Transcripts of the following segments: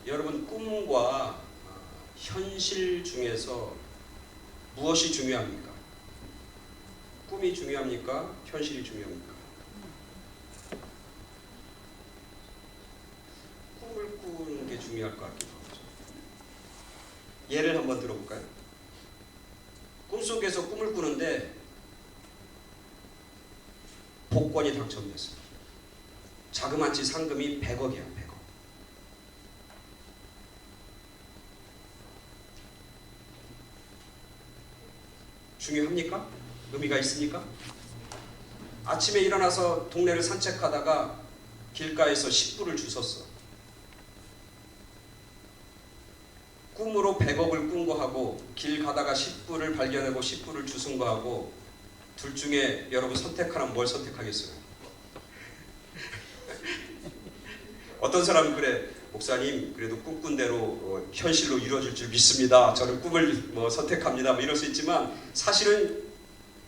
여러분, 꿈과 현실 중에서 무엇이 중요합니까? 꿈이 중요합니까? 현실이 중요합니까? 꿈을 꾸는 게 중요할 것 같기도 하죠. 예를 한번 들어볼까요? 꿈속에서 꿈을 꾸는데 복권이 당첨됐어요. 자그마치 상금이 100억이야, 100억. 중요합니까? 의미가 있습니까? 아침에 일어나서 동네를 산책하다가 길가에서 10불을 주웠어. 꿈으로 100억을 꾼 거하고 길 가다가 10불을 발견하고 10불을 주운 거하고 둘 중에 여러분 선택하라면 뭘 선택하겠어요? 어떤 사람은 그래, 목사님 그래도 꿈꾼 대로 현실로 이루어질 줄 믿습니다. 저는 꿈을 선택합니다. 이럴 수 있지만 사실은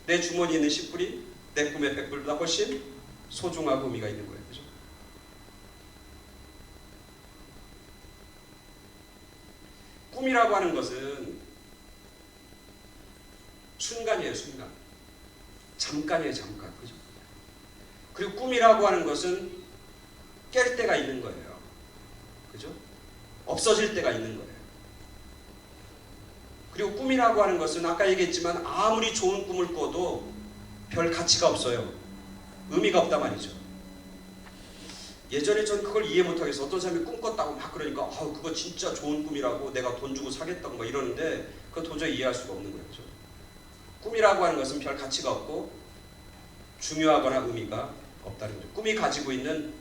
내 주머니에 있는 10불이 내 꿈의 100불보다 훨씬 소중하고 의미가 있는 거예요. 그죠? 꿈이라고 하는 것은 순간이에요, 순간. 잠깐이에요, 잠깐. 그죠? 그리고 꿈이라고 하는 것은 깰 때가 있는 거예요. 그죠? 없어질 때가 있는 거예요. 그리고 꿈이라고 하는 것은 아까 얘기했지만 아무리 좋은 꿈을 꿔도 별 가치가 없어요. 의미가 없단 말이죠. 예전에 전 그걸 이해 못하겠어. 어떤 사람이 꿈 꿨다고 막 그러니까 그거 진짜 좋은 꿈이라고 내가 돈 주고 사겠다고 막 이러는데 그건 도저히 이해할 수가 없는 거예요. 그죠? 꿈이라고 하는 것은 별 가치가 없고 중요하거나 의미가 없다는 거죠. 꿈이 가지고 있는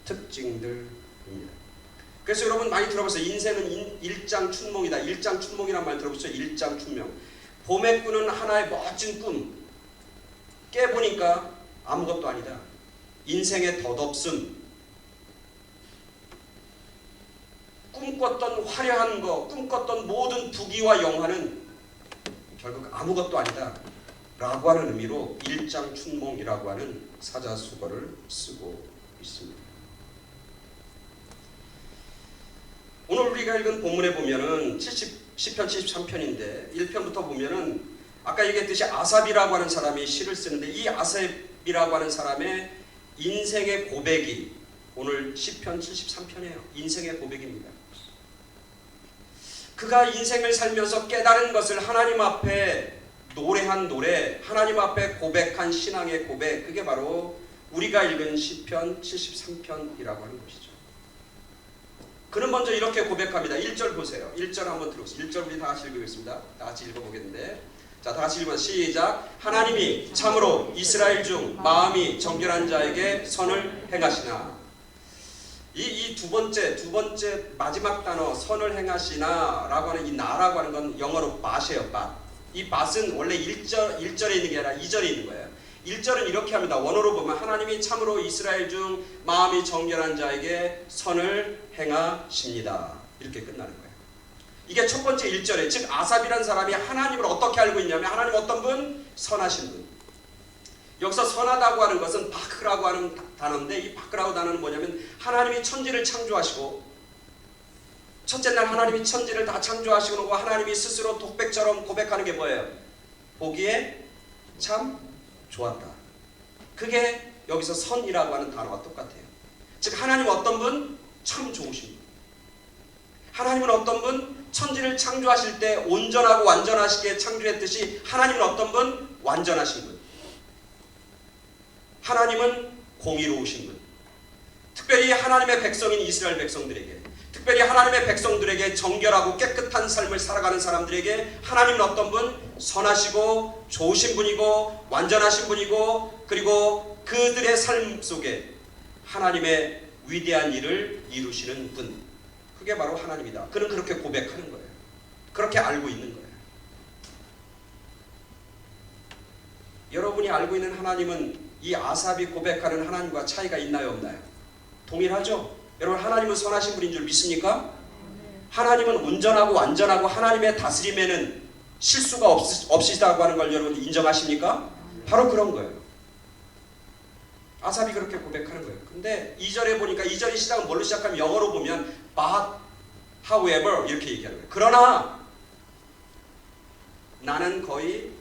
특징들입니다. 그래서 여러분 많이 들어보세요. 인생은 일장춘몽이다. 일장춘몽이란 말 들어보세요. 일장춘몽. 봄에 꾸는 하나의 멋진 꿈 깨보니까 아무것도 아니다. 인생의 덧없음. 꿈꿨던 화려한 거, 꿈꿨던 모든 부귀와 영화는 결국 아무것도 아니다 라고 하는 의미로 일장춘몽이라고 하는 사자수거를 쓰고 있습니다. 오늘 우리가 읽은 본문에 보면은 10편 73편인데 1편부터 보면은 아까 얘기했듯이 아삽이라고 하는 사람이 시를 쓰는데 이 아삽이라고 하는 사람의 인생의 고백이 오늘 10편 73편이에요. 인생의 고백입니다. 그가 인생을 살면서 깨달은 것을 하나님 앞에 노래한 노래, 하나님 앞에 고백한 신앙의 고백, 그게 바로 우리가 읽은 시편 73편이라고 하는 것이죠. 그는 먼저 이렇게 고백합니다. 1절 보세요. 1절 한번 들어보세요. 1절 우리 다 같이 읽겠습니다. 다 같이 읽어보겠는데, 자, 다 같이 읽으면 시작. 하나님이 참으로 이스라엘 중 마음이 정결한 자에게 선을 행하시나. 이 두 번째 마지막 단어 선을 행하시나 라고 하는 이 나라고 하는 건 영어로 bat이에요. bat. 이 bat은 원래 1절에 있는 게 아니라 2절에 있는 거예요. 1절은 이렇게 합니다. 원어로 보면 하나님이 참으로 이스라엘 중 마음이 정결한 자에게 선을 행하십니다. 이렇게 끝나는 거예요. 이게 첫 번째 1절에, 즉 아삽이라는 사람이 하나님을 어떻게 알고 있냐면 하나님 어떤 분? 선하신 분. 여기서 선하다고 하는 것은 바크라고 하는 단어인데 이 바크라고 단어는 뭐냐면 하나님이 천지를 창조하시고 첫째 날 하나님이 천지를 다 창조하시고 하나님이 스스로 독백처럼 고백하는 게 뭐예요? 보기에 참 좋았다. 그게 여기서 선이라고 하는 단어와 똑같아요. 즉 하나님 어떤 분? 참 좋으신 분. 하나님은 어떤 분? 천지를 창조하실 때 온전하고 완전하시게 창조했듯이 하나님은 어떤 분? 완전하신 분. 하나님은 공의로우신 분. 특별히 하나님의 백성인 이스라엘 백성들에게, 특별히 하나님의 백성들에게 정결하고 깨끗한 삶을 살아가는 사람들에게 하나님은 어떤 분? 선하시고 좋으신 분이고 완전하신 분이고 그리고 그들의 삶 속에 하나님의 위대한 일을 이루시는 분. 그게 바로 하나님이다. 그는 그렇게 고백하는 거예요. 그렇게 알고 있는 거예요. 여러분이 알고 있는 하나님은 이 아삽이 고백하는 하나님과 차이가 있나요, 없나요? 동일하죠? 여러분 하나님은 선하신 분인 줄 믿습니까? 하나님은 온전하고 완전하고 하나님의 다스림에는 실수가 없으시다고 하는 걸 여러분 인정하십니까? 바로 그런 거예요. 아삽이 그렇게 고백하는 거예요. 근데 2절에 보니까 2절의 시작은 뭘로 시작하면 영어로 보면 however 이렇게 얘기하는 거예요. 그러나 나는 거의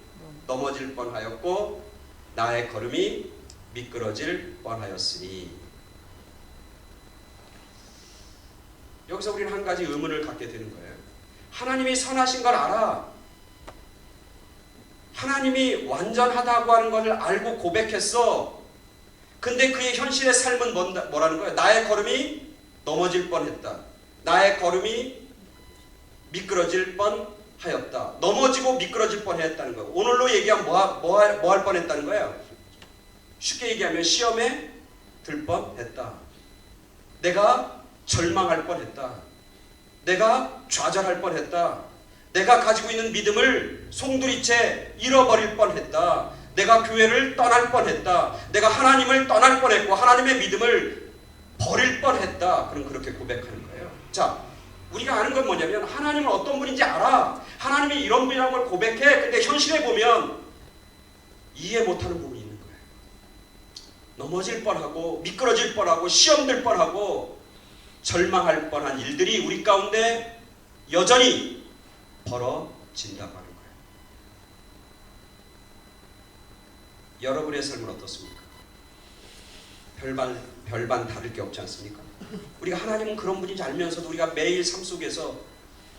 넘어질 뻔하였고 나의 걸음이 미끄러질 뻔하였으니. 여기서 우리는 한 가지 의문을 갖게 되는 거예요. 하나님이 선하신 걸 알아. 하나님이 완전하다고 하는 것을 알고 고백했어. 근데 그의 현실의 삶은 뭐라는 거예요? 나의 걸음이 넘어질 뻔했다. 나의 걸음이 미끄러질 뻔하였다. 넘어지고 미끄러질 뻔했다는 거예요. 오늘로 얘기하면 뭐 할 뻔했다는 거예요? 쉽게 얘기하면 시험에 들 뻔했다. 내가 절망할 뻔했다. 내가 좌절할 뻔했다. 내가 가지고 있는 믿음을 송두리째 잃어버릴 뻔했다. 내가 교회를 떠날 뻔했다. 내가 하나님을 떠날 뻔했고 하나님의 믿음을 버릴 뻔했다. 그럼 그렇게 고백하는 거예요. 자, 우리가 아는 건 뭐냐면 하나님은 어떤 분인지 알아. 하나님이 이런 분이라는 걸 고백해. 근데 현실에 보면 이해 못하는 부분이 있는 거예요. 넘어질 뻔하고 미끄러질 뻔하고 시험 들 뻔하고 절망할 뻔한 일들이 우리 가운데 여전히 벌어진다고 하는 거예요. 여러분의 삶은 어떻습니까? 별반 다를 게 없지 않습니까? 우리가 하나님은 그런 분인지 알면서도 우리가 매일 삶 속에서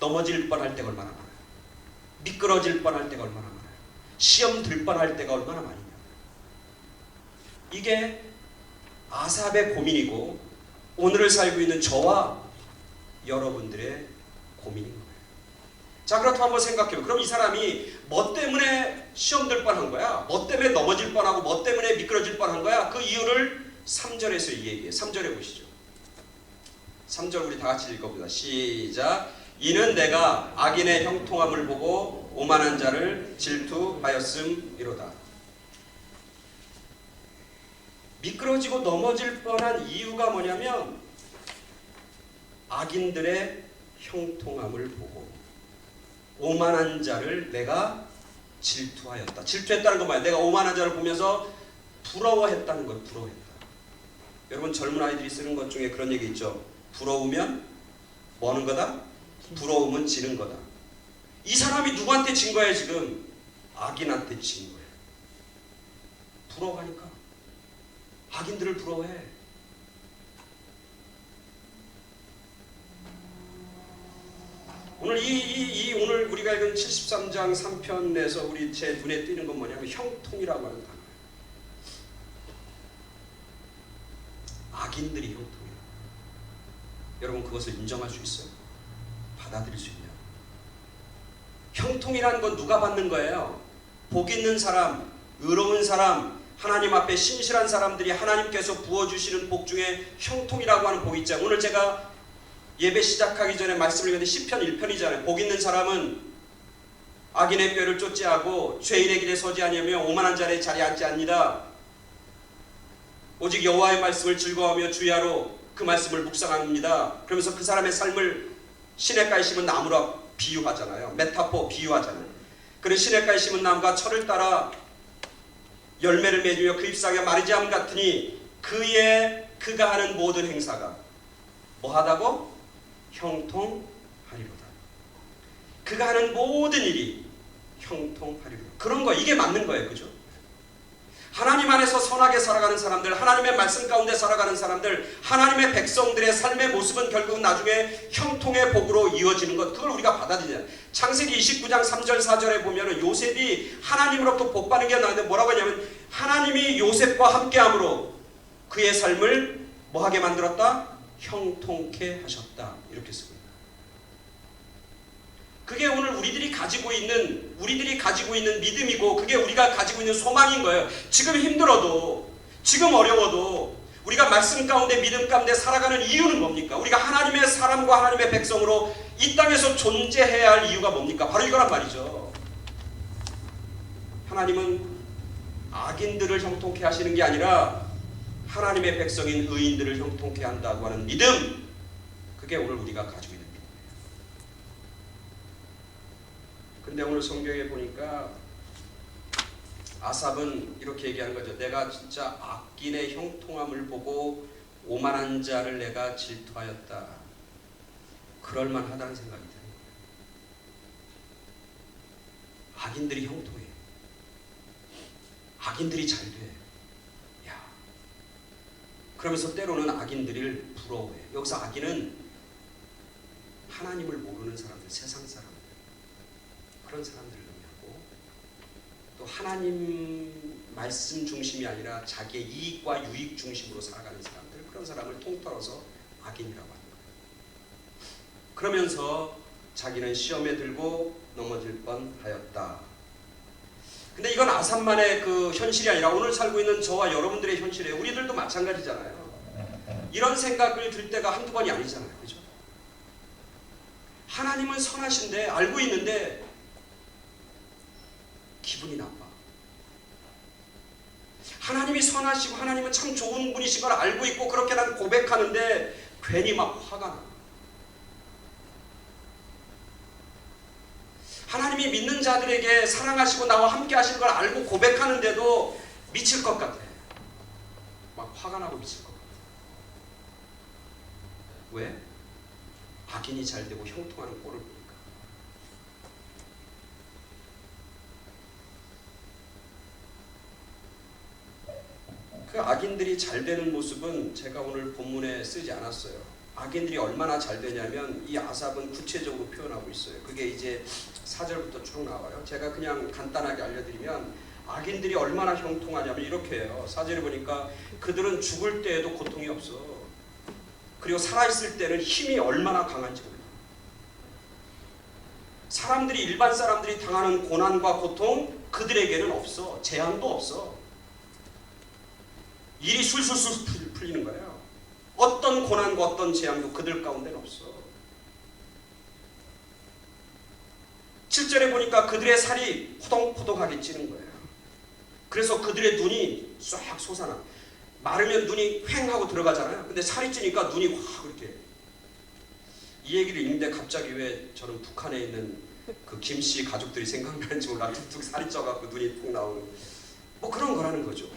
넘어질 뻔할 때가 얼마나 많아요. 미끄러질 뻔할 때가 얼마나 많아요. 시험 들 뻔할 때가 얼마나 많으냐. 이게 아삽의 고민이고 오늘을 살고 있는 저와 여러분들의 고민인 거예요. 자, 그렇다면 한번 생각해요. 그럼 이 사람이 뭐 때문에 시험 들 뻔한 거야? 뭐 때문에 넘어질 뻔하고 뭐 때문에 미끄러질 뻔한 거야? 그 이유를 3절에서 얘기해요. 3절에 보시죠. 3절 우리 다 같이 읽어보자. 시작. 이는 내가 악인의 형통함을 보고 오만한 자를 질투하였음이로다. 미끄러지고 넘어질 뻔한 이유가 뭐냐면 악인들의 형통함을 보고 오만한 자를 내가 질투하였다. 질투했다는 건 뭐야? 내가 오만한 자를 보면서 부러워했다는 걸. 부러워했다. 여러분 젊은 아이들이 쓰는 것 중에 그런 얘기 있죠. 부러우면 뭐 하는 거다? 부러우면 지는 거다. 이 사람이 누구한테 진 거야 지금? 악인한테 진 거야. 부러워하니까. 악인들을 부러워해. 오늘 오늘 우리가 읽은 73장 3편에서 우리 제 눈에 띄는 건 뭐냐면 형통이라고 하는 단어예요. 악인들이 형통이에요. 여러분 그것을 인정할 수 있어요? 받아들일 수 있냐? 형통이라는 건 누가 받는 거예요? 복 있는 사람, 의로운 사람, 하나님 앞에 신실한 사람들이 하나님께서 부어주시는 복 중에 형통이라고 하는 복이 있잖아요. 오늘 제가 예배 시작하기 전에 말씀을 읽었는데 시편 1편이잖아요. 복 있는 사람은 악인의 꾀를 쫓지 않고 죄인의 길에 서지 아니하며 오만한 자의 자리에 앉지 않니다. 오직 여호와의 말씀을 즐거워하며 주야로 그 말씀을 묵상합니다. 그러면서 그 사람의 삶을 시냇가에 심은 나무라 비유하잖아요. 메타포 비유하잖아요. 그런 시냇가에 심은 나무가 철을 따라 열매를 맺으며 그 잎사귀가 마르지 않음 같으니 그가 하는 모든 행사가 뭐하다고? 형통하리로다. 그가 하는 모든 일이 형통하리로다. 그런 거 이게 맞는 거예요. 그죠? 하나님 안에서 선하게 살아가는 사람들, 하나님의 말씀 가운데 살아가는 사람들, 하나님의 백성들의 삶의 모습은 결국 나중에 형통의 복으로 이어지는 것, 그걸 우리가 받아들이잖아요. 창세기 29장 3절 4절에 보면 요셉이 하나님으로부터 복 받는 게 나오는데 뭐라고 하냐면 하나님이 요셉과 함께함으로 그의 삶을 뭐하게 만들었다? 형통케 하셨다. 이렇게 쓰고 있다. 그게 오늘 우리들이 가지고 있는 믿음이고 그게 우리가 가지고 있는 소망인 거예요. 지금 힘들어도, 지금 어려워도 우리가 말씀 가운데 믿음 가운데 살아가는 이유는 뭡니까? 우리가 하나님의 사람과 하나님의 백성으로 이 땅에서 존재해야 할 이유가 뭡니까? 바로 이거란 말이죠. 하나님은 악인들을 형통케 하시는 게 아니라 하나님의 백성인 의인들을 형통케 한다고 하는 믿음, 그게 오늘 우리가 가지고 있는 믿음이에요. 근데 오늘 성경에 보니까 아삽은 이렇게 얘기하는 거죠. 내가 진짜 악인의 형통함을 보고 오만한 자를 내가 질투하였다. 그럴만하다는 생각이 드는 거예요. 악인들이 형통해. 악인들이 잘 돼. 야. 그러면서 때로는 악인들을 부러워해. 여기서 악인은 하나님을 모르는 사람들, 세상 사람들, 그런 사람들을 의미하고, 또 하나님 말씀 중심이 아니라 자기의 이익과 유익 중심으로 살아가는 사람들, 그런 사람을 통틀어서 악인이라고 하는 거예요. 그러면서 자기는 시험에 들고 넘어질 뻔하였다. 근데 이건 아삽만의 그 현실이 아니라 오늘 살고 있는 저와 여러분들의 현실이에요. 우리들도 마찬가지잖아요. 이런 생각을 들 때가 한두 번이 아니잖아요. 그죠? 하나님은 선하신데 알고 있는데 기분이 나빠. 하나님이 선하시고 하나님은 참 좋은 분이신 걸 알고 있고 그렇게 난 고백하는데 괜히 막 화가 나. 하나님이 믿는 자들에게 사랑하시고 나와 함께 하시는 걸 알고 고백하는데도 미칠 것 같아. 막 화가 나고 미칠 것 같아. 왜? 악인이 잘 되고 형통하는 꼴을 보니까. 그 악인들이 잘 되는 모습은 제가 오늘 본문에 쓰지 않았어요. 악인들이 얼마나 잘 되냐면 이 아삽은 구체적으로 표현하고 있어요. 그게 이제 4절부터 쭉 나와요. 제가 그냥 간단하게 알려드리면 악인들이 얼마나 형통하냐면 이렇게 해요. 4절에 보니까 그들은 죽을 때에도 고통이 없어. 그리고 살아있을 때는 힘이 얼마나 강한지 몰라. 사람들이, 일반 사람들이 당하는 고난과 고통 그들에게는 없어. 재앙도 없어. 일이 술술술 풀리는 거예요. 어떤 고난과 어떤 재앙도 그들 가운데는 없어. 7절에 보니까 그들의 살이 포동포동하게 찌는 거예요. 그래서 그들의 눈이 싹 솟아나. 마르면 눈이 휑 하고 들어가잖아요. 근데 살이 찌니까 눈이 확 이렇게. 이 얘기를 읽는데 갑자기 왜 저는 북한에 있는 그 김씨 가족들이 생각나는지 몰라. 툭툭 살이 쪄갖고 눈이 푹 나오는 뭐 그런 거라는 거죠.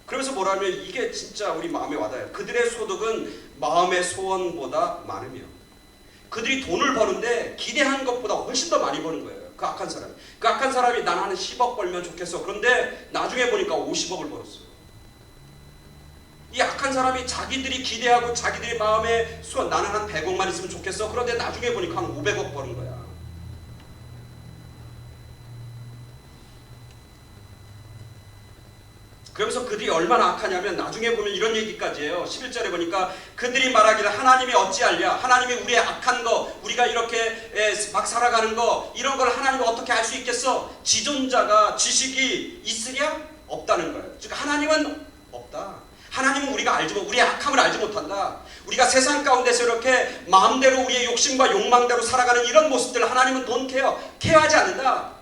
그러면서 뭐라면 이게 진짜 우리 마음에 와닿아요. 그들의 소득은 마음의 소원보다 많으며 그들이 돈을 버는데 기대한 것보다 훨씬 더 많이 버는 거예요. 그 악한 사람이. 그 악한 사람이 난 한 10억 벌면 좋겠어. 그런데 나중에 보니까 50억을 벌었어요. 이 악한 사람이 자기들이 기대하고 자기들의 마음에 소원, 나는 한 100억만 있으면 좋겠어. 그런데 나중에 보니까 한 500억 버는 거야. 그러면서 그들이 얼마나 악하냐면 나중에 보면 이런 얘기까지 해요. 11절에 보니까 그들이 말하기를 하나님이 어찌하랴. 하나님이 우리의 악한 거, 우리가 이렇게 막 살아가는 거, 이런 걸 하나님이 어떻게 알 수 있겠어? 지존자가 지식이 있으랴? 없다는 거예요. 즉 하나님은 없다. 하나님은 우리가 알지 못, 우리의 악함을 알지 못한다. 우리가 세상 가운데서 이렇게 마음대로 우리의 욕심과 욕망대로 살아가는 이런 모습들 하나님은 don't care, 케어하지 않는다.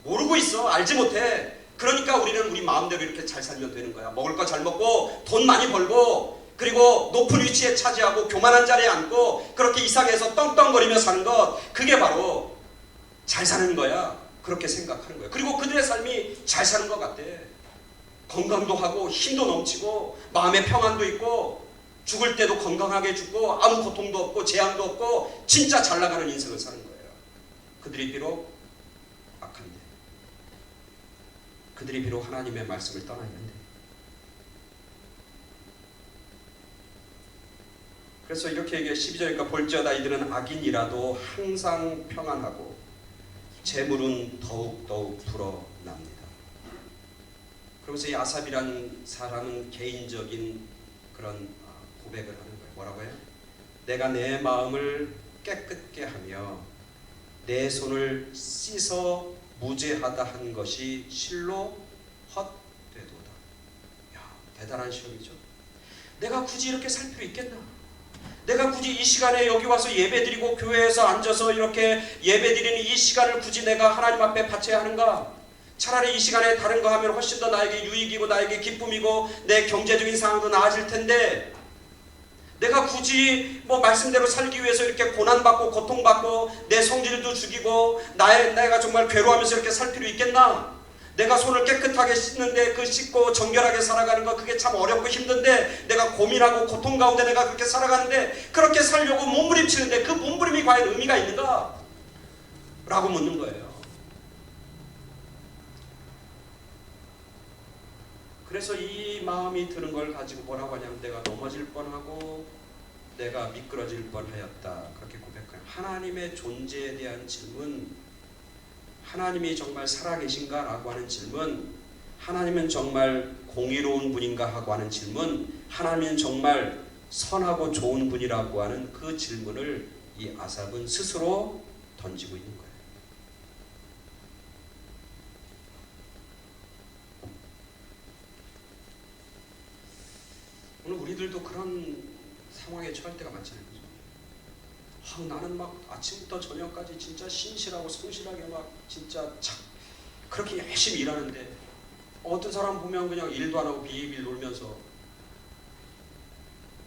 모르고 있어. 알지 못해. 그러니까 우리는 우리 마음대로 이렇게 잘 살면 되는 거야. 먹을 거 잘 먹고 돈 많이 벌고 그리고 높은 위치에 차지하고 교만한 자리에 앉고 그렇게 이상해서 떵떵거리며 사는 것, 그게 바로 잘 사는 거야. 그렇게 생각하는 거야. 그리고 그들의 삶이 잘 사는 것 같아. 건강도 하고 힘도 넘치고 마음의 평안도 있고 죽을 때도 건강하게 죽고 아무 고통도 없고 재앙도 없고 진짜 잘 나가는 인생을 사는 거예요. 그들이 비록 악한데, 그들이 비록 하나님의 말씀을 떠나 있는데. 그래서 이렇게 얘기해 12절이니까 볼지어다 이들은 악인이라도 항상 평안하고 재물은 더욱더욱 불어납니다. 그러면서 이 아삽이라는 사람은 개인적인 그런 고백을 하는 거예요. 뭐라고 해요? 내가 내 마음을 깨끗게 하며 내 손을 씻어 무죄하다 한 것이 실로 헛되도다. 야, 대단한 시험이죠. 내가 굳이 이렇게 살 필요 있겠나? 내가 굳이 이 시간에 여기 와서 예배드리고 교회에서 앉아서 이렇게 예배드리는 이 시간을 굳이 내가 하나님 앞에 바쳐야 하는가? 차라리 이 시간에 다른 거 하면 훨씬 더 나에게 유익이고 나에게 기쁨이고 내 경제적인 상황도 나아질 텐데 내가 굳이 뭐 말씀대로 살기 위해서 이렇게 고난받고 고통받고 내 성질도 죽이고 내가 정말 괴로워하면서 이렇게 살 필요 있겠나? 내가 손을 깨끗하게 씻는데 그 씻고 정결하게 살아가는 거 그게 참 어렵고 힘든데 내가 고민하고 고통 가운데 내가 그렇게 살아가는데 그렇게 살려고 몸부림치는데 그 몸부림이 과연 의미가 있는가? 라고 묻는 거예요. 그래서 이 마음이 드는 걸 가지고 뭐라고 하냐면 내가 넘어질 뻔하고 내가 미끄러질 뻔하였다. 그렇게 고백해요. 하나님의 존재에 대한 질문, 하나님이 정말 살아계신가? 라고 하는 질문, 하나님은 정말 공의로운 분인가? 하고 하는 질문, 하나님은 정말 선하고 좋은 분이라고 하는 그 질문을 이 아삽은 스스로 던지고 있는 거예요. 오늘 우리들도 그런 상황에 처할 때가 많잖아요. 그죠? 나는 막 아침부터 저녁까지 진짜 신실하고 성실하게 막 진짜 그렇게 열심히 일하는데 어떤 사람 보면 그냥 일도 안 하고 비일비일 놀면서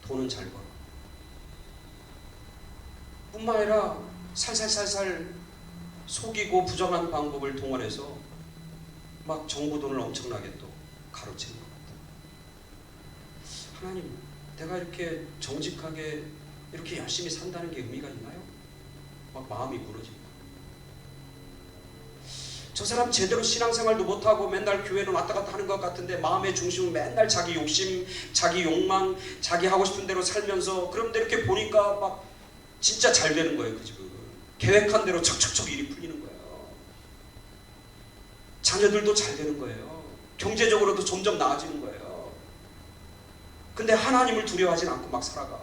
돈은 잘 벌어. 뿐만 아니라 살살살살 속이고 부정한 방법을 동원해서 막 정부 돈을 엄청나게 또 가로채는 것 같다. 하나님, 내가 이렇게 정직하게 이렇게 열심히 산다는 게 의미가 있나요? 막 마음이 무너지고, 저 사람 제대로 신앙생활도 못하고 맨날 교회는 왔다 갔다 하는 것 같은데 마음의 중심은 맨날 자기 욕심, 자기 욕망, 자기 하고 싶은 대로 살면서, 그런데 이렇게 보니까 막 진짜 잘 되는 거예요. 그 집은 계획한 대로 척척척 일이 풀리는 거예요. 자녀들도 잘 되는 거예요. 경제적으로도 점점 나아지는 거예요. 근데 하나님을 두려워하진 않고 막 살아가.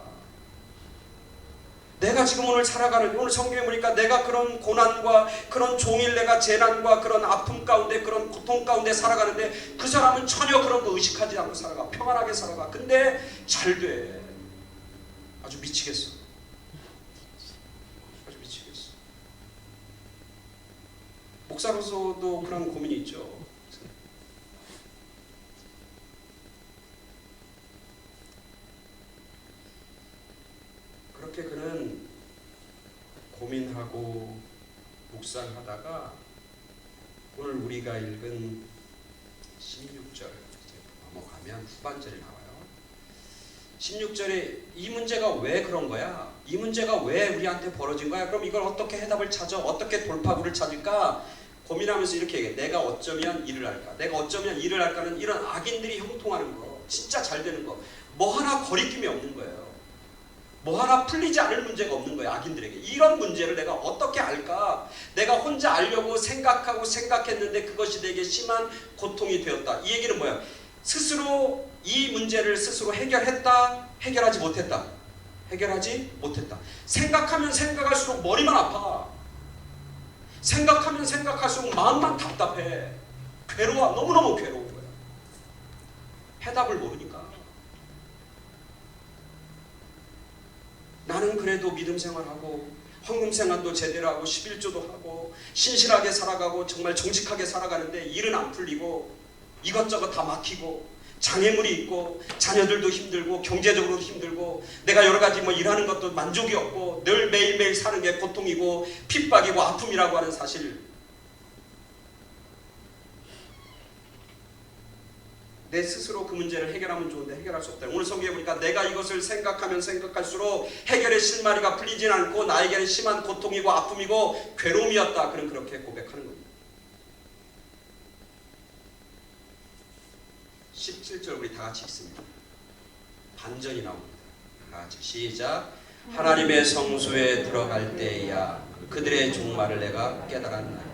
내가 지금 오늘 살아가는, 오늘 성경에 보니까 내가 그런 고난과 그런 종일 내가 재난과 그런 아픔 가운데 그런 고통 가운데 살아가는데 그 사람은 전혀 그런 거 의식하지 않고 살아가. 평안하게 살아가. 근데 잘 돼. 아주 미치겠어. 아주 미치겠어. 목사로서도 그런 고민이 있죠. 그렇게 그는 고민하고 묵상하다가 오늘 우리가 읽은 16절 넘어가면 후반절이 나와요. 16절에 이 문제가 왜 그런 거야? 이 문제가 왜 우리한테 벌어진 거야? 그럼 이걸 어떻게 해답을 찾아? 어떻게 돌파구를 찾을까? 고민하면서 이렇게 얘기해. 내가 어쩌면 일을 할까? 내가 어쩌면 일을 할까는 이런 악인들이 형통하는 거, 진짜 잘 되는 거, 뭐 하나 거리낌이 없는 거예요. 뭐 하나 풀리지 않을 문제가 없는 거예요. 악인들에게. 이런 문제를 내가 어떻게 알까? 내가 혼자 알려고 생각하고 생각했는데 그것이 내게 심한 고통이 되었다. 이 얘기는 뭐야? 스스로 이 문제를 스스로 해결했다? 해결하지 못했다? 해결하지 못했다. 생각하면 생각할수록 머리만 아파. 생각하면 생각할수록 마음만 답답해. 괴로워. 너무너무 괴로운 거야. 해답을 모르니까. 나는 그래도 믿음 생활하고 헌금 생활도 제대로 하고 11조도 하고 신실하게 살아가고 정말 정직하게 살아가는데 일은 안 풀리고 이것저것 다 막히고 장애물이 있고 자녀들도 힘들고 경제적으로도 힘들고 내가 여러 가지 뭐 일하는 것도 만족이 없고 늘 매일매일 사는 게 고통이고 핍박이고 아픔이라고 하는 사실, 내 스스로 그 문제를 해결하면 좋은데 해결할 수 없다. 오늘 성경에 보니까 내가 이것을 생각하면 생각할수록 해결의 실마리가 풀리진 않고 나에게는 심한 고통이고 아픔이고 괴로움이었다. 그는 그렇게 고백하는 겁니다. 17절 우리 다 같이 읽습니다. 반전이 나옵니다. 다 같이 시작. 하나님의 성소에 들어갈 때야 그들의 종말을 내가 깨달았나이다.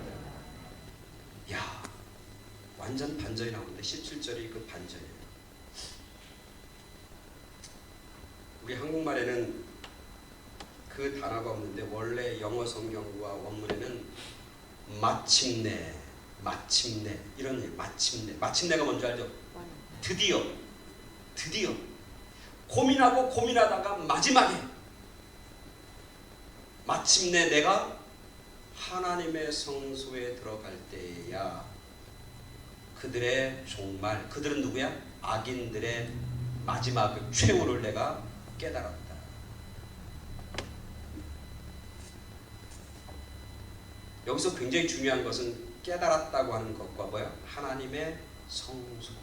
야, 완전 반전이 나오는데 17절이 그 반전이에요. 우리 한국말에는 그 단어가 없는데 원래 영어 성경과 원문에는 마침내, 마침내 이런 얘기, 마침내가 뭔지 알죠? 드디어 고민하고 고민하다가 마지막에 마침내 내가 하나님의 성소에 들어갈 때야 그들의 종말, 그들은 누구야? 악인들의 마지막 최후를 내가 깨달았다. 여기서 굉장히 중요한 것은 깨달았다고 하는 것과 뭐야? 하나님의 성소.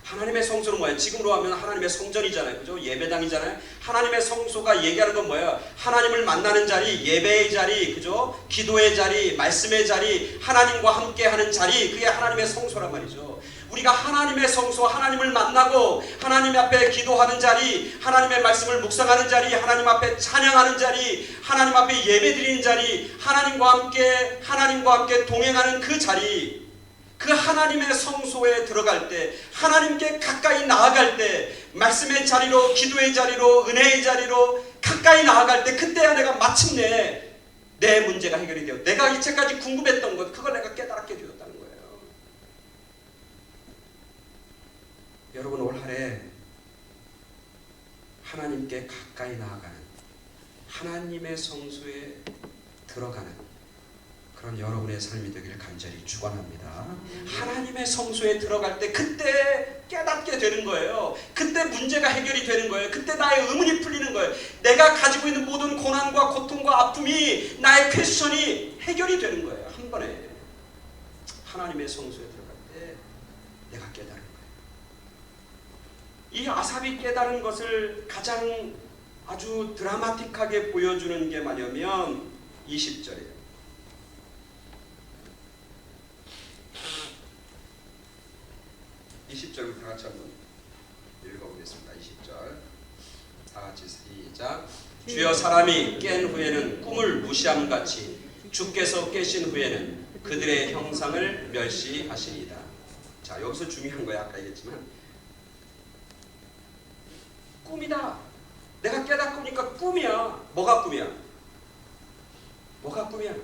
하나님의 성소는 뭐예요? 지금으로 하면 하나님의 성전이잖아요. 그죠? 예배당이잖아요. 하나님의 성소가 얘기하는 건 뭐예요? 하나님을 만나는 자리, 예배의 자리, 그죠? 기도의 자리, 말씀의 자리, 하나님과 함께 하는 자리, 그게 하나님의 성소란 말이죠. 우리가 하나님의 성소, 하나님을 만나고 하나님 앞에 기도하는 자리, 하나님의 말씀을 묵상하는 자리, 하나님 앞에 찬양하는 자리, 하나님 앞에 예배드리는 자리, 하나님과 함께 동행하는 그 자리, 그 하나님의 성소에 들어갈 때, 하나님께 가까이 나아갈 때, 말씀의 자리로, 기도의 자리로, 은혜의 자리로 가까이 나아갈 때, 그때야 내가 마침내 내 문제가 해결이 되어, 내가 이제까지 궁금했던 것, 그걸 내가 깨달게 되었다는 거예요. 여러분, 올 한해 하나님께 가까이 나아가는, 하나님의 성소에 들어가는 그런 여러분의 삶이 되기를 간절히 축원합니다. 하나님의 성소에 들어갈 때 그때 깨닫게 되는 거예요. 그때 문제가 해결이 되는 거예요. 그때 나의 의문이 풀리는 거예요. 내가 가지고 있는 모든 고난과 고통과 아픔이, 나의 퀘스천이 해결이 되는 거예요. 한 번에 하나님의 성소에 들어갈 때 내가 깨달은 거예요. 이 아삽이 깨달은 것을 가장 아주 드라마틱하게 보여주는 게 뭐냐면 20절이에요. 20절 다 같이 한번 읽어보겠습니다. 20절 다 같이 시작. 주여, 사람이 깬 후에는 꿈을 무시함같이 주께서 깨신 후에는 그들의 형상을 멸시하시리이다. 자, 여기서 중요한 거야. 아까 얘기했지만 꿈이다. 내가 깨닫고 보니까 꿈이야. 뭐가 꿈이야? 뭐가 꿈이야?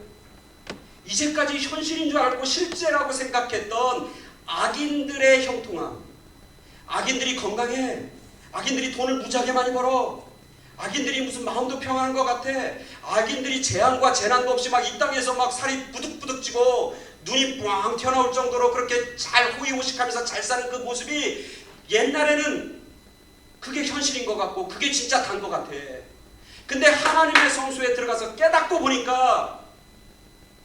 이제까지 현실인 줄 알고 실제라고 생각했던 악인들의 형통함, 악인들이 건강해, 악인들이 돈을 무지하게 많이 벌어, 악인들이 무슨 마음도 평안한 것 같아, 악인들이 재앙과 재난도 없이 막 이 땅에서 막 살이 부득부득 찌고 눈이 꽝 튀어나올 정도로 그렇게 잘 호의호식하면서 잘 사는 그 모습이 옛날에는 그게 현실인 것 같고 그게 진짜 단 것 같아. 근데 하나님의 성소에 들어가서 깨닫고 보니까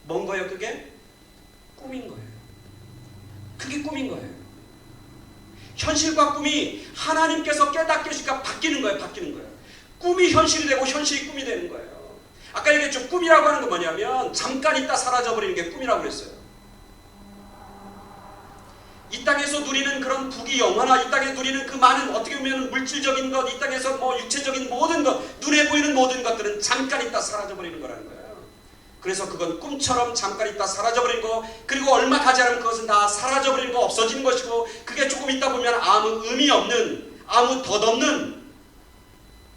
뭔 거예요? 그게 꿈인 거예요. 그게 꿈인 거예요. 현실과 꿈이 하나님께서 깨닫게 해주니까 바뀌는 거예요. 바뀌는 거예요. 꿈이 현실이 되고 현실이 꿈이 되는 거예요. 아까 얘기했죠. 꿈이라고 하는 건 뭐냐면 잠깐 있다 사라져버리는 게 꿈이라고 그랬어요. 이 땅에서 누리는 그런 부귀 영화나 이 땅에 누리는 그 많은 어떻게 보면 물질적인 것, 이 땅에서 뭐 육체적인 모든 것, 눈에 보이는 모든 것들은 잠깐 있다 사라져버리는 거라는 거예요. 그래서 그건 꿈처럼 잠깐 있다 사라져버린 거, 그리고 얼마 가지 않으면 그것은 다 사라져버린 거, 없어지는 것이고, 그게 조금 있다 보면 아무 의미 없는, 아무 덧없는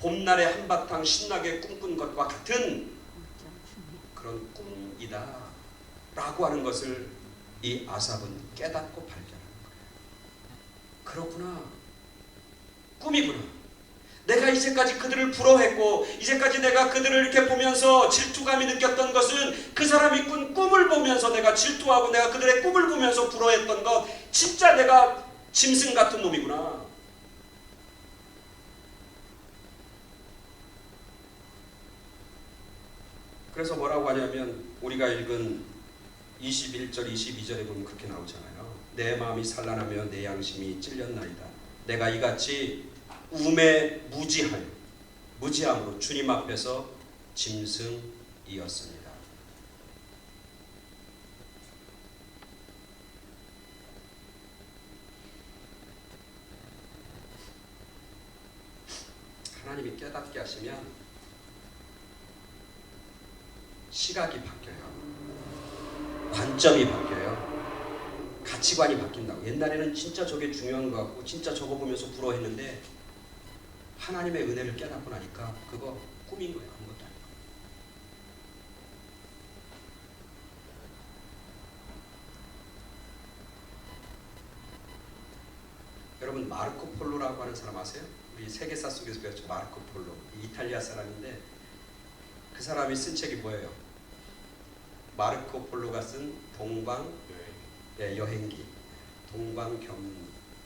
봄날에 한바탕 신나게 꿈꾼 것과 같은 그런 꿈이다 라고 하는 것을 이 아삽은 깨닫고 발견하는 거예요. 그렇구나, 꿈이구나. 내가 이제까지 그들을 부러워했고 이제까지 내가 그들을 이렇게 보면서 질투감이 느꼈던 것은 그 사람이 꾼 꿈을 보면서 내가 질투하고 내가 그들의 꿈을 보면서 부러워했던 것, 진짜 내가 짐승 같은 놈이구나. 그래서 뭐라고 하냐면 우리가 읽은 21절 22절에 보면 그렇게 나오잖아요. 내 마음이 산란하며 내 양심이 찔렸나이다. 내가 이같이 우매 무지함으로 주님 앞에서 짐승이었습니다. 하나님이 깨닫게 하시면 시각이 바뀌어요. 관점이 바뀌어요. 가치관이 바뀐다고. 옛날에는 진짜 저게 중요한 것 같고 진짜 저거 보면서 부러워했는데 하나님의 은혜를 깨닫고 나니까 그거 꿈인 거예요. 아무것도 아니고. 여러분, 마르코 폴로라고 하는 사람 아세요? 우리 세계사 속에서 배웠죠. 마르코 폴로. 이탈리아 사람인데 그 사람이 쓴 책이 뭐예요? 마르코 폴로가 쓴 동방 여행기. 동방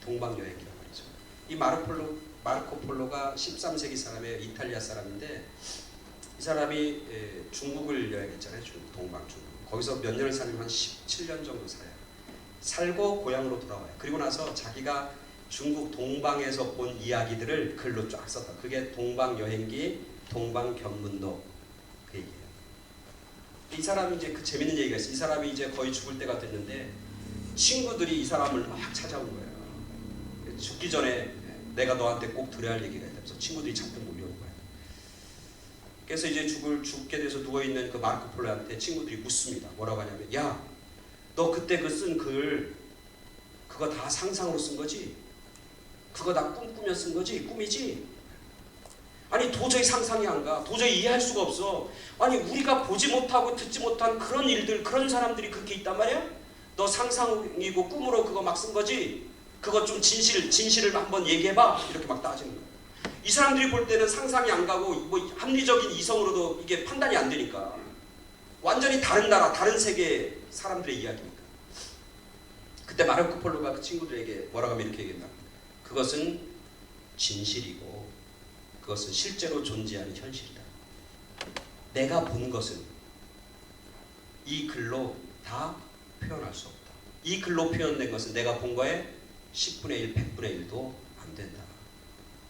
여행기란 말이죠. 이 마르코 폴로가 13세기 사람이에요. 이탈리아 사람인데 이 사람이 중국을 여행했잖아요. 동방 중국. 거기서 몇 년을 살면 한 17년 정도 살아요. 살고 고향으로 돌아와요. 그리고 나서 자기가 중국 동방에서 본 이야기들을 글로 쫙 썼다. 그게 동방여행기, 동방견문도 그 얘기예요. 이 사람이 이제 그 재밌는 얘기가 있어요. 이 사람이 이제 거의 죽을 때가 됐는데 친구들이 이 사람을 막 찾아온 거예요. 죽기 전에 내가 너한테 꼭 들어야 할 얘기가 있다. 그래서 친구들이 자꾸 몰려온 거예요. 그래서 이제 죽게 돼서 누워있는 그 마르코 폴로한테 친구들이 묻습니다. 뭐라고 하냐면, 야, 너 그때 그 쓴 글 그거 다 상상으로 쓴 거지? 그거 다 꿈꾸며 쓴 거지? 꿈이지? 아니 도저히 상상이 안 가. 도저히 이해할 수가 없어. 아니 우리가 보지 못하고 듣지 못한 그런 일들, 그런 사람들이 그렇게 있단 말이야? 너 상상이고 꿈으로 그거 막 쓴 거지? 그거 좀 진실을 한번 얘기해봐. 이렇게 막 따지는 거야. 이 사람들이 볼 때는 상상이 안 가고 뭐 합리적인 이성으로도 이게 판단이 안 되니까 완전히 다른 나라, 다른 세계 사람들의 이야기니까. 그때 마르코 폴로가 그 친구들에게 뭐라고 하면 이렇게 얘기했나? 그것은 진실이고 그것은 실제로 존재하는 현실이다. 내가 본 것은 이 글로 다 표현할 수 없다. 이 글로 표현된 것은 내가 본 거에 10분의 1, 100분의 1도 안 된다.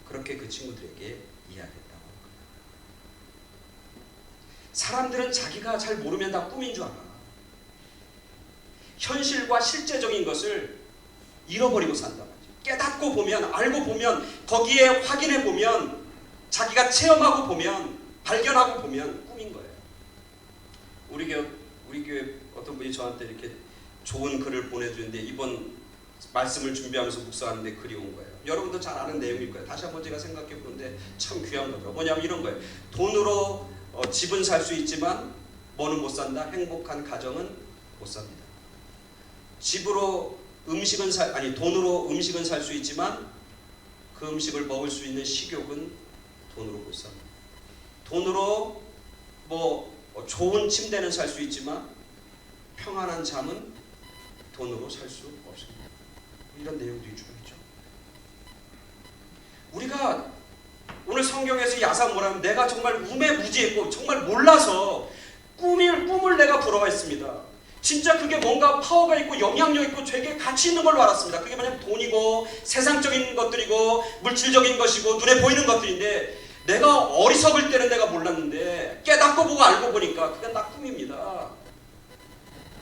그렇게 그 친구들에게 이야기했다고 합니다. 사람들은 자기가 잘 모르면 다 꿈인 줄 알아. 현실과 실제적인 것을 잃어버리고 산단 말이죠. 깨닫고 보면, 알고 보면, 거기에 확인해 보면, 자기가 체험하고 보면, 발견하고 보면 꿈인 거예요. 우리 교회 어떤 분이 저한테 이렇게 좋은 글을 보내주는데 이번 말씀을 준비하면서 묵상하는데 글이 온 거예요. 여러분도 잘 아는 내용일 거예요. 다시 한번 제가 생각해 보는데 참 귀한 거더라고요. 뭐냐면 이런 거예요. 돈으로 집은 살 수 있지만 뭐는 못 산다? 행복한 가정은 못 삽니다. 돈으로 음식은 살 수 있지만 그 음식을 먹을 수 있는 식욕은 돈으로 못 삽니다. 돈으로 좋은 침대는 살 수 있지만 평안한 잠은 돈으로 살 수 없습니다. 이런 내용들이 중요하죠. 우리가 오늘 성경에서 야사 뭐라면 내가 정말 우매무지했고 정말 몰라서 꿈을 내가 부러워했습니다. 진짜 그게 뭔가 파워가 있고 영향력 있고 되게 가치 있는 걸로 알았습니다. 그게 뭐냐면 돈이고 세상적인 것들이고 물질적인 것이고 눈에 보이는 것들인데 내가 어리석을 때는 내가 몰랐는데 깨닫고 보고 알고 보니까 그건 다 꿈입니다.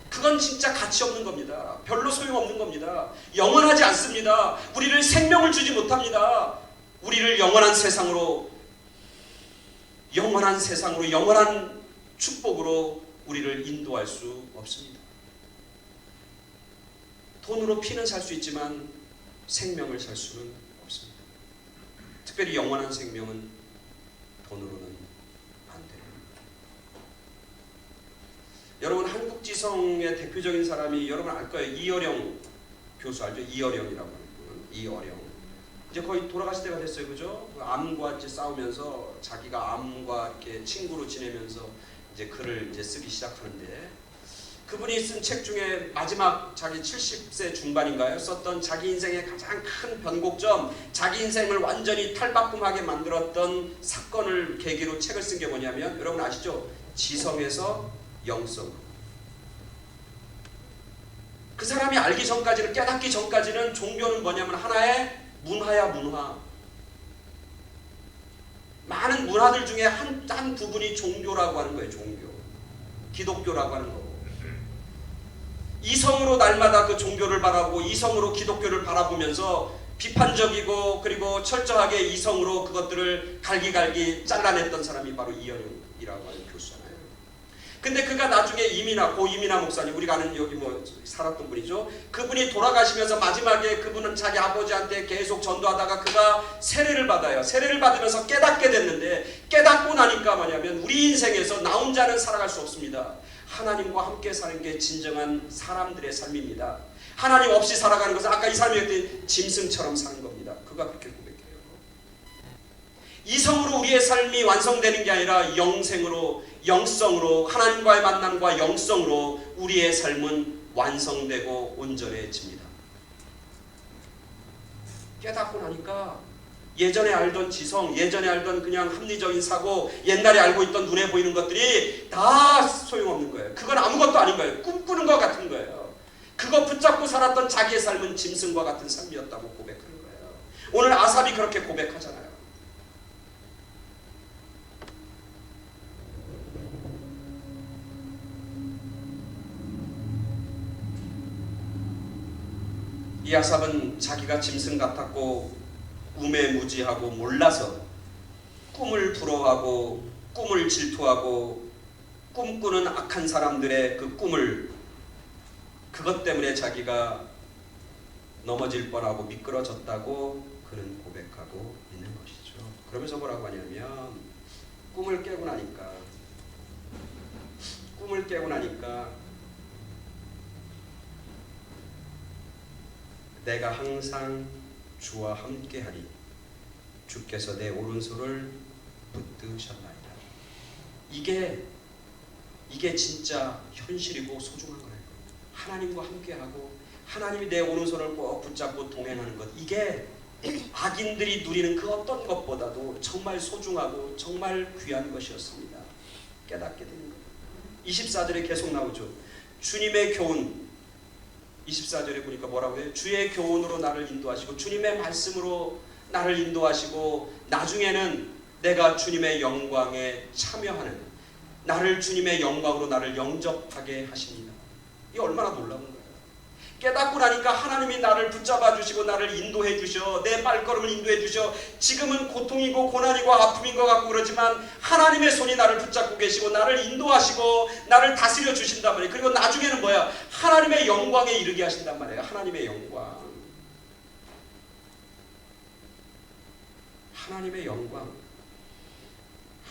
그건 진짜 가치 없는 겁니다. 별로 소용없는 겁니다. 영원하지 않습니다. 우리를 생명을 주지 못합니다. 우리를 영원한 세상으로 영원한 축복으로 우리를 인도할 수 없습니다. 돈으로 피는 살 수 있지만 생명을 살 수는 없습니다. 특별히 영원한 생명은 돈으로는 안 돼요. 여러분 한국지성의 대표적인 사람이 여러분 알 거예요. 이어령 교수 알죠? 이어령이라고 하는 분. 이어령. 이제 거의 돌아가실 때가 됐어요, 그죠? 암과 이제 싸우면서 자기가 암과 이렇게 친구로 지내면서 이제 글을 이제 쓰기 시작하는데 그분이 쓴 책 중에 마지막 자기 70세 중반인가요? 썼던 자기 인생의 가장 큰 변곡점, 자기 인생을 완전히 탈바꿈하게 만들었던 사건을 계기로 책을 쓴 게 뭐냐면 여러분 아시죠? 지성에서 영성으로. 그 사람이 알기 전까지는 깨닫기 전까지는 종교는 뭐냐면 하나의 문화야 문화. 많은 문화들 중에 한 부분이 종교라고 하는 거예요. 종교. 기독교라고 하는 거고. 이성으로 날마다 그 종교를 바라보고 이성으로 기독교를 바라보면서 비판적이고 그리고 철저하게 이성으로 그것들을 갈기갈기 잘라냈던 사람이 바로 이어령이라고 하는 교수잖아요. 근데 그가 나중에 고이민아 목사님, 우리가 아는 여기 살았던 분이죠. 그분이 돌아가시면서 마지막에 그분은 자기 아버지한테 계속 전도하다가 그가 세례를 받아요. 세례를 받으면서 깨닫게 됐는데 깨닫고 나니까 뭐냐면 우리 인생에서 나 혼자는 살아갈 수 없습니다. 하나님과 함께 사는 게 진정한 사람들의 삶입니다. 하나님 없이 살아가는 것은 아까 이 사람이 했던 짐승처럼 사는 겁니다. 그가 그렇게 고백해요. 이성으로 우리의 삶이 완성되는 게 아니라 영성으로 하나님과의 만남과 영성으로 우리의 삶은 완성되고 온전해집니다. 깨닫고 나니까 예전에 알던 지성, 예전에 알던 그냥 합리적인 사고, 옛날에 알고 있던 눈에 보이는 것들이 다 소용없는 거예요. 그건 아무것도 아닌 거예요. 꿈꾸는 것 같은 거예요. 그거 붙잡고 살았던 자기의 삶은 짐승과 같은 삶이었다고 고백하는 거예요. 오늘 아삽이 그렇게 고백하잖아요. 이 아삽은 자기가 짐승 같았고 우매무지하고 몰라서 꿈을 부러워하고 꿈을 질투하고 꿈꾸는 악한 사람들의 그 꿈을, 그것 때문에 자기가 넘어질 뻔하고 미끄러졌다고 그는 고백하고 있는 것이죠. 그러면서 뭐라고 하냐면 꿈을 깨고 나니까 내가 항상 주와 함께하리. 주께서 내 오른손을 붙드셨나이다. 이게 진짜 현실이고 소중한 거예요. 하나님과 함께하고 하나님이 내 오른손을 꼭 붙잡고 동행하는 것, 이게 악인들이 누리는 그 어떤 것보다도 정말 소중하고 정말 귀한 것이었습니다. 깨닫게 되는 거예요. 24절에 계속 나오죠. 주님의 교훈, 24절에 보니까 뭐라고 해요? 주의 교훈으로 나를 인도하시고 주님의 말씀으로 나를 인도하시고 나중에는 내가 주님의 영광에 참여하는, 나를 주님의 영광으로 나를 영접하게 하십니다. 이게 얼마나 놀라운 거예요. 깨닫고 나니까 하나님이 나를 붙잡아 주시고 나를 인도해 주셔, 내 발걸음을 인도해 주셔. 지금은 고통이고 고난이고 아픔인 것 같고 그러지만 하나님의 손이 나를 붙잡고 계시고 나를 인도하시고 나를 다스려 주신단 말이에요. 그리고 나중에는 뭐야? 하나님의 영광에 이르게 하신단 말이에요. 하나님의 영광, 하나님의 영광,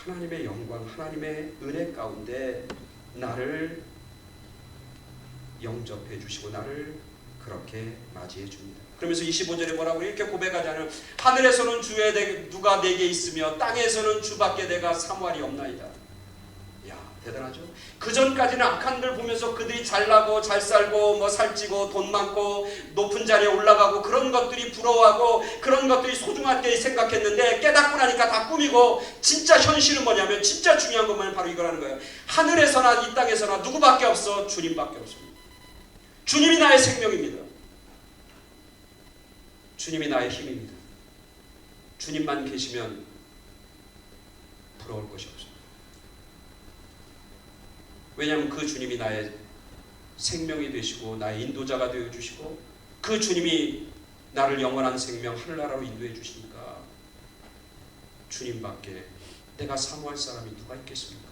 하나님의 영광, 하나님의 은혜 가운데 나를 영접해 주시고 나를 그렇게 맞이해 줍니다. 그러면서 25절에 뭐라고 이렇게 고백하자면 하늘에서는 주의 누가 내게 있으며 땅에서는 주밖에 내가 사모하리 없나이다. 야, 대단하죠. 그 전까지는 악한들 보면서 그들이 잘나고 잘 살고 뭐 살찌고 돈 많고 높은 자리에 올라가고 그런 것들이 부러워하고 그런 것들이 소중하게 생각했는데 깨닫고 나니까 다 꿈이고, 진짜 현실은 뭐냐면, 진짜 중요한 것만 바로 이거라는 거예요. 하늘에서나 이 땅에서나 누구밖에 없어? 주님밖에 없습니다. 주님이 나의 생명입니다. 주님이 나의 힘입니다. 주님만 계시면 부러울 것이 없습니다. 왜냐하면 그 주님이 나의 생명이 되시고 나의 인도자가 되어주시고 그 주님이 나를 영원한 생명 하늘나라로 인도해 주시니까 주님밖에 내가 사모할 사람이 누가 있겠습니까?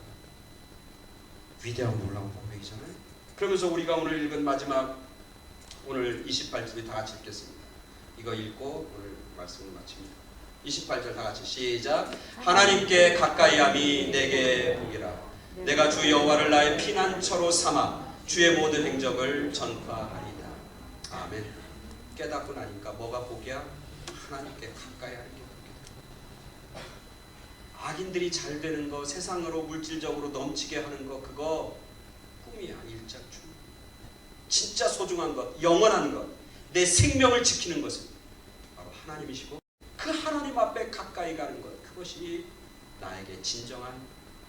위대하고 놀라운 고백이잖아요. 그러면서 우리가 오늘 읽은 마지막, 오늘 28절이 다 같이 읽겠습니다. 이거 읽고 오늘 말씀을 마칩니다. 28절 다 같이 시작. 하나님께 가까이함이 내게 복이라. 내가 주 여호와를 나의 피난처로 삼아 주의 모든 행적을 전파하리다. 아멘. 깨닫고 나니까 뭐가 복이야? 하나님께 가까이 하는 게 복이다. 악인들이 잘 되는 거, 세상으로 물질적으로 넘치게 하는 거, 그거 꿈이야. 일작중. 진짜 소중한 것, 영원한 것, 내 생명을 지키는 것은 바로 하나님이시고 그 하나님 앞에 가까이 가는 것, 그것이 나에게 진정한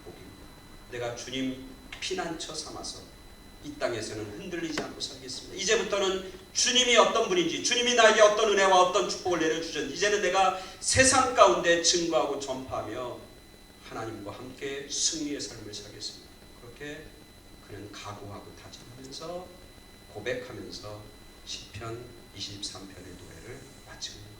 복입니다. 내가 주님 피난처 삼아서 이 땅에서는 흔들리지 않고 살겠습니다. 이제부터는 주님이 어떤 분인지, 주님이 나에게 어떤 은혜와 어떤 축복을 내려주셨는지 이제는 내가 세상 가운데 증거하고 전파하며 하나님과 함께 승리의 삶을 살겠습니다. 그렇게 그는 각오하고 다짐하면서 고백하면서 시편 23편의 노래를 마치고 있습니다.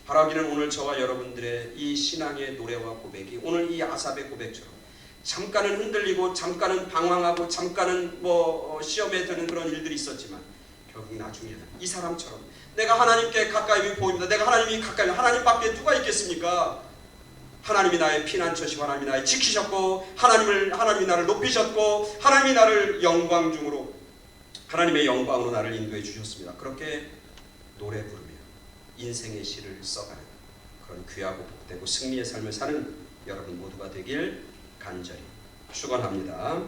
바라기는 오늘 저와 여러분들의 이 신앙의 노래와 고백이 오늘 이 아삽의 고백처럼 잠깐은 흔들리고 잠깐은 방황하고 잠깐은 시험에 드는 그런 일들이 있었지만 결국 나중에는 이 사람처럼 내가 하나님께 가까이 보입니다. 내가 하나님이 가까이, 하나님밖에 누가 있겠습니까? 하나님이 나의 피난처시고 하나님이 나를 지키셨고 하나님이 나를 높이셨고 하나님이 나를 영광 중으로 하나님의 영광으로 나를 인도해 주셨습니다. 그렇게 노래 부르며 인생의 시를 써가는 그런 귀하고 복되고 승리의 삶을 사는 여러분 모두가 되길 간절히 축원합니다.